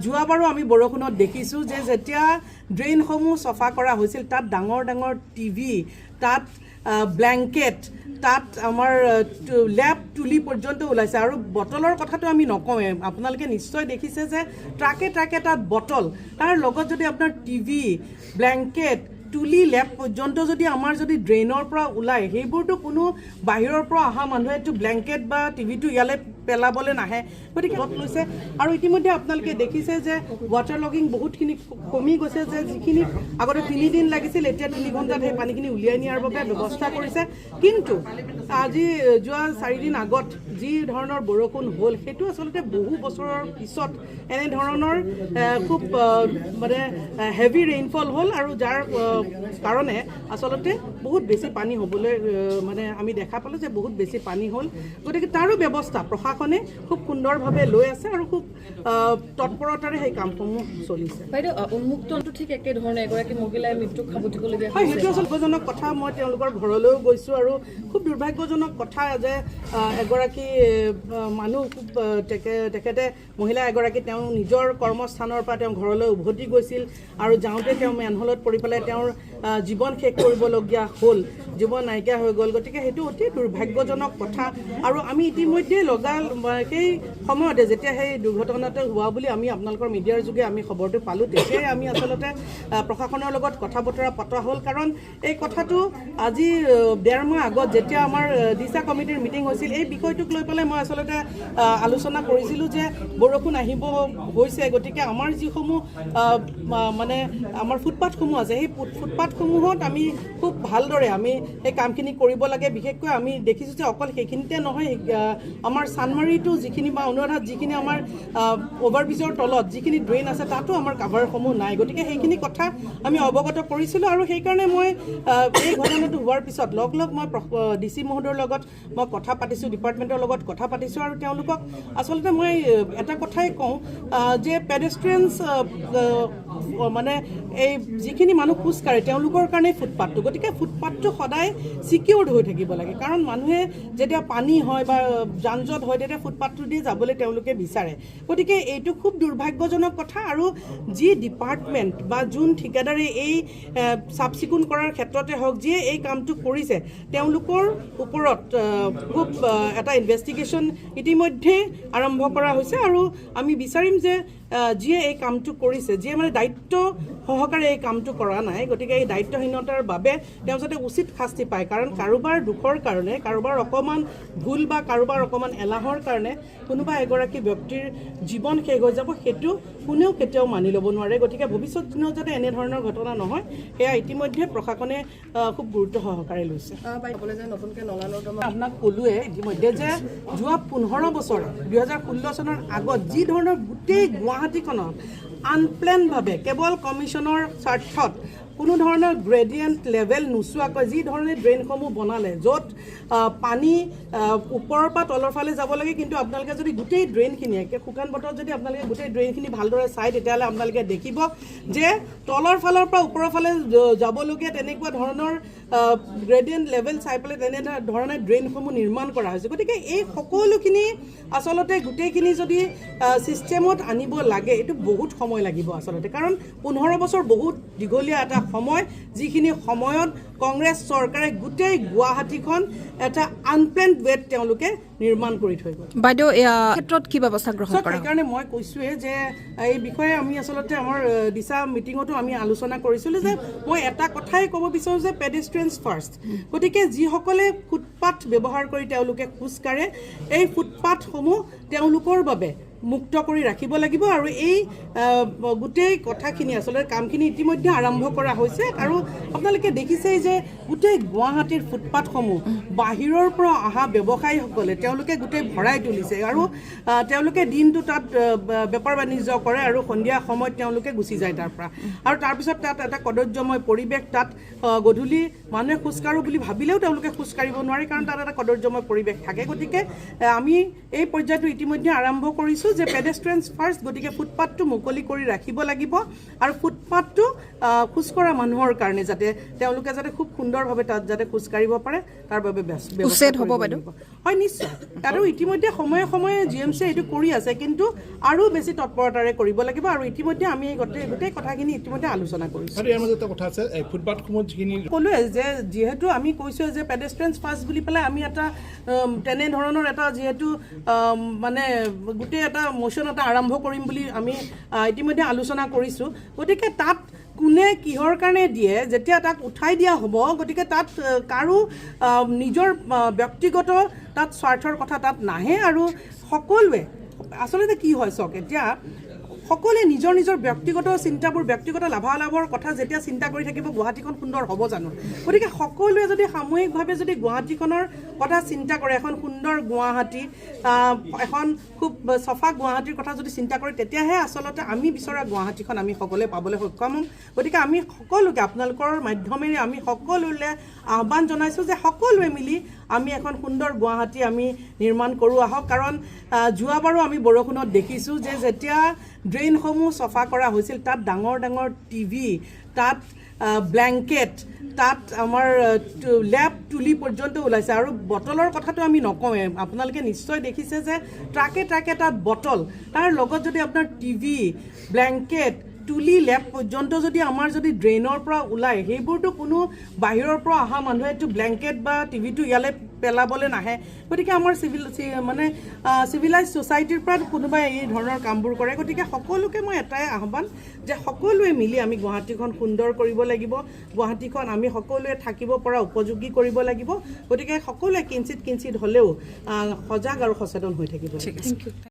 যোৱাবাৰো আমি বৰষুণত দেখিছোঁ যে যেতিয়া ড্ৰেইনসমূহ চফা কৰা হৈছিল তাত ডাঙৰ ডাঙৰ টিভি, তাত ব্লেংকেট, তাত আমাৰ লেপ তুলি পৰ্যন্ত ওলাইছে আৰু বটলৰ কথাটো আমি নকওঁৱে। আপোনালোকে নিশ্চয় দেখিছে যে ট্ৰাকে ট্ৰাকে তাত বটল, তাৰ লগত যদি আপোনাৰ টিভি, ব্লেংকেট, তুলি, লেপ পৰ্যন্ত যদি আমাৰ যদি ড্ৰেইনৰ পৰা ওলায়, সেইবোৰতো কোনো বাহিৰৰ পৰা অহা মানুহেতো ব্লেংকেট বা টিভিটো ইয়ালৈ পেলাবলৈ নাহে, গতিকে লৈছে। আৰু ইতিমধ্যে আপোনালোকে দেখিছে যে ৱাটাৰ লগিং বহুতখিনি কমি গৈছে, যে যিখিনি আগতে 3 দিন লাগিছিল এতিয়া 3 ঘণ্টাত সেই পানীখিনি উলিয়াই নিয়াৰ বাবে ব্যৱস্থা কৰিছে। কিন্তু আজি যোৱা 4 দিন আগত যি ধৰণৰ বৰষুণ হ'ল সেইটো আচলতে বহু বছৰৰ পিছত এনেধৰণৰ খুব মানে হেভি ৰেইনফল হ'ল আৰু যাৰ কাৰণে আচলতে বহুত বেছি পানী হ'বলৈ মানে আমি দেখা পালোঁ যে বহুত বেছি পানী হ'ল। গতিকে তাৰো ব্যৱস্থা প্ৰশাসনে খুব সুন্দৰভাৱে লৈ আছে আৰু খুব তৎপৰতাৰে সেই কামসমূহ চলিছে। বাইদেউ, উন্মুক্তটো ঠিক একেধৰণে এগৰাকী মহিলাই মৃত্যুক সাৱটিবলগীয়া হয়, সেইটো আচলতে দুৰ্ভাগ্যজনক কথা। মই তেওঁলোকৰ ঘৰলৈও গৈছোঁ আৰু খুব দুৰ্ভাগ্যজনক কথা যে এগৰাকী মানুহ খুব তেখেতে মহিলা এগৰাকী তেওঁ নিজৰ কৰ্মস্থানৰ পৰা তেওঁ ঘৰলৈ উভতি গৈছিল আৰু যাওঁতে তেওঁ মেনহলত পৰি পেলাই তেওঁৰ জীৱন শেষ কৰিবলগীয়া হ'ল, জীৱন নাইকিয়া হৈ গ'ল। গতিকে সেইটো অতি দুৰ্ভাগ্যজনক কথা। আৰু আমি ইতিমধ্যে সেই সময়তে যেতিয়া সেই দুৰ্ঘটনাটো হোৱা বুলি আমি আপোনালোকৰ মিডিয়াৰ যোগে আমি খবৰটো পালোঁ, তেতিয়াই আমি আচলতে প্ৰশাসনৰ লগত কথা বতৰা পতা হ'ল। কাৰণ এই কথাটো আজি 1.5 মাহ আগত যেতিয়া আমাৰ দিছা কমিটিৰ মিটিং হৈছিল, এই বিষয়টোক লৈ পেলাই মই আচলতে আলোচনা কৰিছিলোঁ যে বৰষুণ আহিব হৈছে, গতিকে আমাৰ যিসমূহ মানে আমাৰ ফুটপাথসমূহ আছে, সেই ফুটপাথসমূহত আমি খুব ভালদৰে আমি এই কামখিনি কৰিব লাগে। বিশেষকৈ আমি দেখিছোঁ যে অকল সেইখিনিতে নহয়, আমাৰ চানমাৰীটো যিখিনি বা অনুৰাধাত যিখিনি আমাৰ অভাৰব্ৰিজৰ তলত যিখিনি ড্ৰেইন আছে তাতো আমাৰ কাভাৰসমূহ নাই। গতিকে সেইখিনি কথা আমি অৱগত কৰিছিলোঁ আৰু সেইকাৰণে মই এই ঘটনাটো হোৱাৰ পিছত লগ মই DC মহোদয়ৰ লগত মই কথা পাতিছোঁ, ডিপাৰ্টমেণ্টৰ লগত কথা পাতিছোঁ আৰু তেওঁলোকক আচলতে মই এটা কথাই কওঁ যে পেডেষ্ট্ৰিয়ানছ মানে এই যিখিনি মানুহ খোজকাঢ়ে তেওঁলোকৰ কাৰণে ফুটপাথটো, গতিকে ফুটপাথটো সদায় ছিকিউৰ্ড হৈ থাকিব লাগে। কাৰণ মানুহে যেতিয়া পানী হয় বা যান জঁট হয় তেতিয়া ফুটপাথটো দি যাবলৈ তেওঁলোকে বিচাৰে। গতিকে এইটো খুব দুৰ্ভাগ্যজনক কথা। আৰু যি ডিপাৰ্টমেণ্ট বা যোন ঠিকাদাৰে এই চাফ চিকুণ কৰাৰ ক্ষেত্ৰতে হওক, যিয়ে এই কামটো কৰিছে, তেওঁলোকৰ ওপৰত খুব এটা ইনভেষ্টিগেশ্যন ইতিমধ্যে আৰম্ভ কৰা হৈছে আৰু আমি বিচাৰিম যে যিয়ে এই কামটো কৰিছে, যিয়ে মানে দায়িত্ব সহকাৰে এই কামটো কৰা নাই, গতিকে এই দায়িত্বহীনতাৰ বাবে তেওঁ যাতে উচিত শাস্তি পায়। কাৰণ কাৰোবাৰ দুখৰ কাৰণে, কাৰোবাৰ অকণমান ভুল বা কাৰোবাৰ অকণমান এলাহৰ কাৰণে কোনোবা এগৰাকী ব্যক্তিৰ জীৱন শেষ হৈ যাব, সেইটো কোনেও কেতিয়াও মানি ল'ব নোৱাৰে। গতিকে ভৱিষ্যত দিনত যাতে এনেধৰণৰ ঘটনা নহয়, সেয়া ইতিমধ্যে প্ৰশাসনে খুব গুৰুত্ব সহকাৰে লৈছে। নতুনকৈ নলা নৰ্দমা আপোনাক ক'লোৱে ইতিমধ্যে যে যোৱা 15 বছৰ 2016 চনৰ আগত যি ধৰণৰ গোটেই গুৱাহাটীখনত আনপ্লেনভাৱে কেৱল কমিশ্যনৰ স্বাৰ্থত কোনো ধৰণৰ গ্ৰেডিয়েণ্ট লেভেল নোচোৱাকৈ যি ধৰণে ড্ৰেইনসমূহ বনালে, য'ত পানী ওপৰৰ পৰা তলৰ ফালে যাব লাগে, কিন্তু আপোনালোকে যদি গোটেই ড্ৰেইনখিনি শুকান বতৰত যদি আপোনালোকে গোটেই ড্ৰেইনখিনি ভালদৰে চায়, তেতিয়াহ'লে আপোনালোকে দেখিব যে তলৰ ফালৰ পৰা ওপৰৰ ফালে যাবলগীয়া তেনেকুৱা ধৰণৰ গ্ৰেডিয়েণ্ট লেভেল চাই পেলাই তেনেধৰণে ড্ৰেইনসমূহ নিৰ্মাণ কৰা হৈছে। গতিকে এই সকলোখিনি আচলতে গোটেইখিনি যদি ছিষ্টেমত আনিব লাগে, এইটো বহুত সময় লাগিব আচলতে। কাৰণ 15 বছৰ বহুত দীঘলীয়া এটা সময়, যিখিনি সময়ত কংগ্ৰেছ চৰকাৰে গোটেই গুৱাহাটীখন এটা আনপ্লেনড ৱেত তেওঁলোকে নিৰ্মাণ কৰি থৈ গ'ল। বাইদেউ, এই ক্ষেত্ৰত কি ব্যৱস্থা গ্ৰহণ কৰা? সেইকাৰণে মই কৈছোঁৱে যে এই বিষয়ে আমি আচলতে আমাৰ দিছা মিটিঙতো আমি আলোচনা কৰিছিলোঁ যে মই এটা কথাই ক'ব বিচাৰোঁ যে পেডেষ্ট্ৰিয়ানছ ফাৰ্ষ্ট। গতিকে যিসকলে ফুটপাথ ব্যৱহাৰ কৰি তেওঁলোকে খোজকাঢ়ে, এই ফুটপাথসমূহ তেওঁলোকৰ বাবে মুক্ত কৰি ৰাখিব লাগিব। আৰু এই গোটেই কথাখিনি আচলতে কামখিনি ইতিমধ্যে আৰম্ভ কৰা হৈছে। আৰু আপোনালোকে দেখিছেই যে গোটেই গুৱাহাটীৰ ফুটপাথসমূহ বাহিৰৰ পৰা অহা ব্যৱসায়ীসকলে তেওঁলোকে গোটেই ভৰাই তুলিছে আৰু তেওঁলোকে দিনটো তাত বেপাৰ বাণিজ্য কৰে আৰু সন্ধিয়া সময়ত তেওঁলোকে গুচি যায় তাৰ পৰা। আৰু তাৰপিছত তাত এটা কদৰ্যময় পৰিৱেশ, তাত গধূলি মানুহে খোজকাঢ়োঁ বুলি ভাবিলেও তেওঁলোকে খোজকাঢ়িব নোৱাৰে, কাৰণ তাত এটা কদৰ্যময় পৰিৱেশ থাকে। গতিকে আমি এই পৰ্যায়টো ইতিমধ্যে আৰম্ভ কৰিছোঁ কৈছোঁ যে পেডেষ্ট্ৰিয়ানছ ফাৰ্ষ্ট, গতিকে ফুটপাথটো মুকলি কৰি ৰাখিব লাগিব আৰু ফুটপাথটো খোজকঢ়া মানুহৰ কাৰণে যাতে তেওঁলোকে যাতে খুব সুন্দৰভাৱে তাত যাতে খোজকাঢ়িব পাৰে তাৰ বাবে উচ্ছেদ হ'ব বাইদেউ? হয়, নিশ্চয়। আৰু ইতিমধ্যে সময়ে সময়ে GMC এইটো কৰি আছে, কিন্তু আৰু বেছি তৎপৰতাৰে কৰিব লাগিব আৰু ইতিমধ্যে আমি গোটেই কথাখিনি ইতিমধ্যে আলোচনা কৰিছোঁ। ইয়াৰ মাজত এটা কথা আছে, ফুটপাথসমূহত যিখিনি ক'লোৱে যে যিহেতু আমি কৈছোঁ যে পেডেষ্ট্ৰিয়ানছ ফাৰ্ষ্ট বুলি পেলাই আমি এটা তেনেধৰণৰ এটা যিহেতু মানে গোটেই এটা মোশ্যন এটা আৰম্ভ কৰিম বুলি আমি ইতিমধ্যে আলোচনা কৰিছোঁ। গতিকে তাত কোনে কিহৰ কাৰণে দিয়ে, যেতিয়া তাক উঠাই দিয়া হ'ব, গতিকে তাত কাৰো নিজৰ ব্যক্তিগত তাত স্বাৰ্থৰ কথা তাত নাহে আৰু সকলোৱে আচলতে কি হয় চাওক, এতিয়া সকলোৱে নিজৰ নিজৰ ব্যক্তিগত চিন্তাবোৰ, ব্যক্তিগত লাভালাভৰ কথা যেতিয়া চিন্তা কৰি থাকিব, গুৱাহাটীখন সুন্দৰ হ'ব জানো? গতিকে সকলোৱে যদি সামূহিকভাৱে যদি গুৱাহাটীখনৰ কথা চিন্তা কৰে, এখন সুন্দৰ গুৱাহাটী, এখন খুব চফা গুৱাহাটীৰ কথা যদি চিন্তা কৰে, তেতিয়াহে আচলতে আমি বিচৰা গুৱাহাটীখন আমি সকলোৱে পাবলৈ সক্ষম হ'ম। গতিকে আমি সকলোকে আপোনালোকৰ মাধ্যমেৰে আমি সকলোলৈ আহ্বান জনাইছোঁ যে সকলোৱে মিলি আমি এখন সুন্দৰ গুৱাহাটী আমি নিৰ্মাণ কৰোঁ আহক। কাৰণ যোৱাবাৰো আমি বৰষুণত দেখিছোঁ যে যেতিয়া ড্ৰেইনসমূহ চফা কৰা হৈছিল, তাত ডাঙৰ ডাঙৰ টিভি, তাত ব্লেংকেট, তাত আমাৰ লেপ তুলি পৰ্যন্ত ওলাইছে আৰু বটলৰ কথাটো আমি নকওঁৱে। আপোনালোকে নিশ্চয় দেখিছে যে ট্ৰাকে ট্ৰাকে তাত বটল, তাৰ লগত যদি আপোনাৰ টিভি, ব্লেংকেট, তুলি, লেপ পৰ্যন্ত যদি আমাৰ যদি ড্ৰেইনৰ পৰা ওলায়, সেইবোৰতো কোনো বাহিৰৰ পৰা অহা মানুহেতো ব্লেংকেট বা টিভিটো ইয়ালৈ পেলাবলৈ নাহে। গতিকে আমাৰ চিভিলাইজ ছ'চাইটিৰ পৰা কোনোবাই এই ধৰণৰ কামবোৰ কৰে। গতিকে সকলোকে মই এটাই আহ্বান যে সকলোৱে মিলি আমি গুৱাহাটীখন সুন্দৰ কৰিব লাগিব, গুৱাহাটীখন আমি সকলোৱে থাকিব পৰা উপযোগী কৰিব লাগিব। গতিকে সকলোৱে কিঞ্চিত কিঞ্চিত হ'লেও সজাগ আৰু সচেতন হৈ থাকিব। ঠিক আছে।